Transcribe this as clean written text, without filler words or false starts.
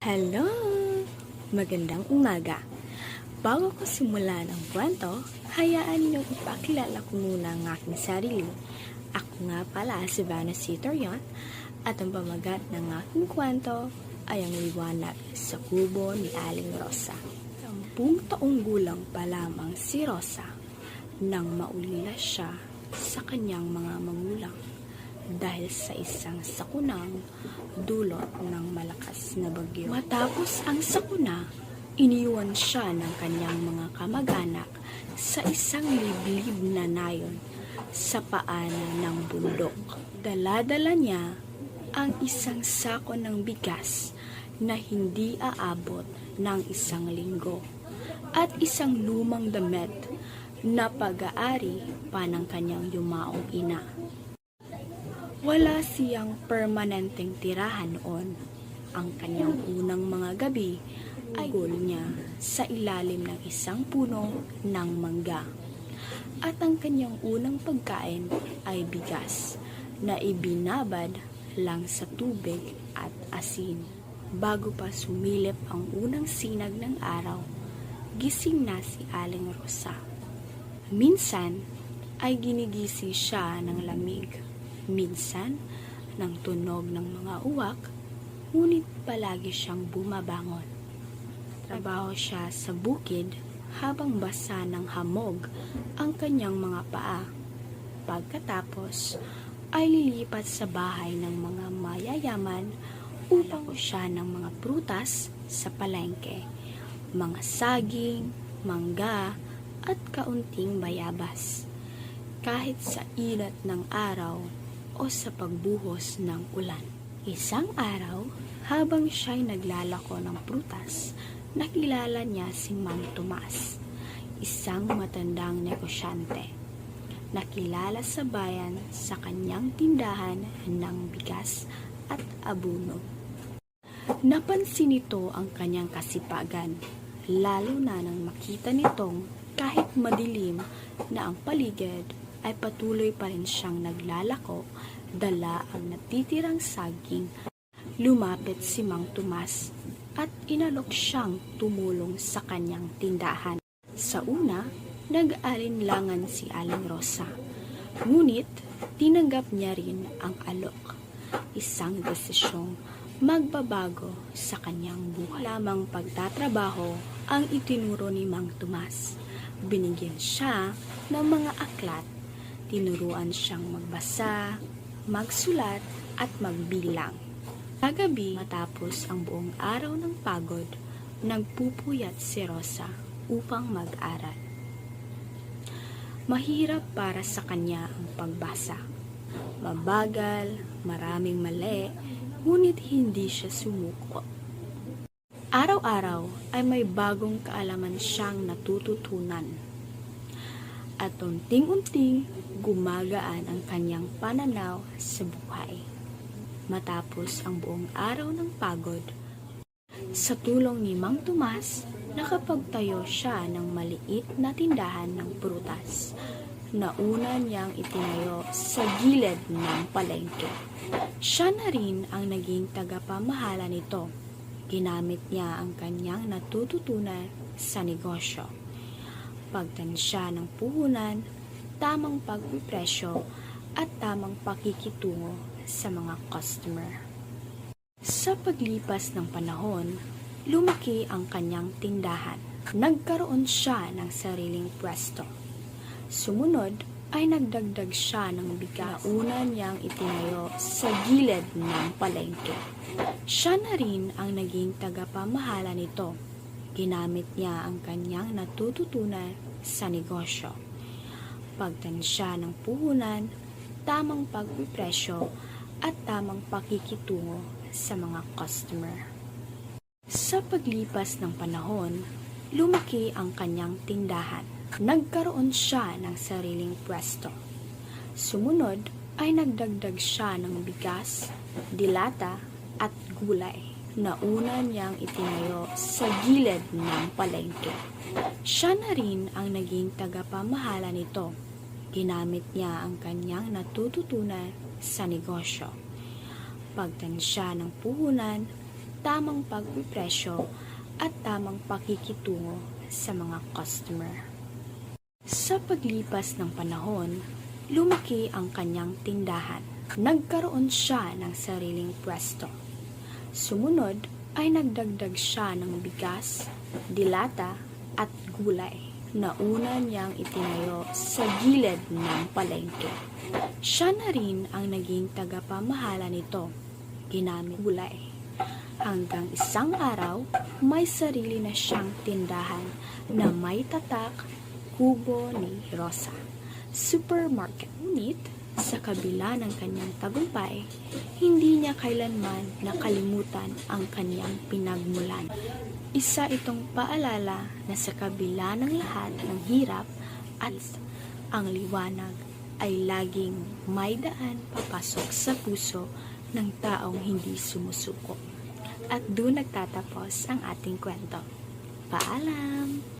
Hello! Magandang umaga. Bago ko simulan ang kwento, hayaan niyong ipakilala ko muna ang aking sarili. Ako nga pala si Vanessa Citerion at ang pamagat ng aking kwento ay ang liwanag sa kubo ni Aling Rosa. 10 taong gulang pa lamang si Rosa nang maulila siya sa kanyang mga magulang dahil sa isang sakunang dulot ng malakas na bagyo. Matapos ang sakuna, iniwan siya ng kanyang mga kamag-anak sa isang liblib na nayon sa paanan ng bundok. Dala-dala niya ang isang sako ng bigas na hindi aabot ng 1 linggo at isang lumang damit na pag-aari pa ng kanyang yumaong ina. Wala siyang permanenteng tirahan noon. Ang kanyang unang mga gabi ay gul niya sa ilalim ng isang puno ng mangga. At ang kanyang unang pagkain ay bigas na ibinabad lang sa tubig at asin. Bago pa sumilip ang unang sinag ng araw, gising na si Aling Rosa. Minsan ay ginigising siya ng lamig. Minsan, ng tunog ng mga uwak, ngunit palagi siyang bumabangon. Trabaho siya sa bukid habang basa ng hamog ang kanyang mga paa. Pagkatapos, ay lilipat sa bahay ng mga mayayaman upang siya ng mga prutas sa palengke, mga saging, mangga, at kaunting bayabas. Kahit sa inat ng araw, o sa pagbuhos ng ulan. Isang araw, habang siya'y naglalako ng prutas, nakilala niya si Mang Tomas, isang matandang negosyante. Nakilala sa bayan sa kanyang tindahan ng bigas at abuno. Napansin nito ang kanyang kasipagan, lalo na nang makita nitong kahit madilim na ang paligid ay patuloy pa rin siyang naglalako, dala ang natitirang saging. Lumapit si Mang Tomas at inalok siyang tumulong sa kanyang tindahan. Sa una, nag-alinlangan si Aling Rosa, ngunit tinanggap niya rin ang alok. Isang desisyong magbabago sa kanyang buhay. Lamang pagtatrabaho ang itinuro ni Mang Tomas. Binigyan siya ng mga aklat. Tinuruan siyang magbasa, magsulat at magbilang. Kagabi, matapos ang buong araw ng pagod, nagpupuyat si Rosa upang mag-aral. Mahirap para sa kanya ang pagbasa. Mabagal, maraming mali, ngunit hindi siya sumuko. Araw-araw ay may bagong kaalaman siyang natututunan. At unting-unting gumagaan ang kanyang pananaw sa buhay. Matapos ang buong araw ng pagod, sa tulong ni Mang Tomas, nakapagtayo siya ng maliit na tindahan ng prutas na una niyang itinayo sa gilid ng palengke. Siya na rin ang naging tagapamahala nito. Ginamit niya ang kanyang natututunan sa negosyo. Pagtansya ng puhunan, tamang pagpipresyo at tamang pakikitungo sa mga customer. Sa paglipas ng panahon, lumaki ang kanyang tindahan. Nagkaroon siya ng sariling pwesto. Sumunod ay nagdagdag siya ng bigas na una niyang itinayo sa gilid ng palengke. Siya na rin ang naging tagapamahala nito. Ginamit niya ang kanyang natututunan sa negosyo. Pagtansya ng puhunan, tamang pagpipresyo at tamang pakikitungo sa mga customer. Sa paglipas ng panahon, lumaki ang kanyang tindahan. Nagkaroon siya ng sariling pwesto. Sumunod ay nagdagdag siya ng bigas na una niyang itinayo sa gilid ng palengke. Siya na rin ang naging tagapamahala nito. Ginamit niya ang kanyang natututunan sa negosyo. Pagtansya ng puhunan, tamang pagpipresyo at tamang pakikitungo sa mga customer. Sa paglipas ng panahon, lumaki ang kanyang tindahan. Nagkaroon siya ng sariling pwesto. Sumunod ay nagdagdag siya ng bigas, dilata at gulay na una niyang itinayo sa gilid ng palengke. Siya na rin ang naging tagapamahala nito. Ginamit niya ang kanyang natututunan sa negosyo. Pagtansya ng puhunan, tamang pagpipresyo at tamang pakikitungo sa mga customer. Sa paglipas ng panahon, lumaki ang kanyang tindahan. Nagkaroon siya ng sariling pwesto. Sumunod ay nagdagdag siya ng bigas, dilata at gulay na una niyang itinayo sa gilid ng palengke. Siya na rin ang naging tagapamahala nito, ginamit gulay. Hanggang isang araw, may sarili na siyang tindahan na may tatak, Kubo ni Rosa, supermarket. Ngunit, sa kabila ng kanyang tagumpay, hindi niya kailanman nakalimutan ang kanyang pinagmulan. Isa itong paalala na sa kabila ng lahat ng hirap at ang liwanag ay laging may daan papasok sa puso ng taong hindi sumusuko. At doon nagtatapos ang ating kwento. Paalam!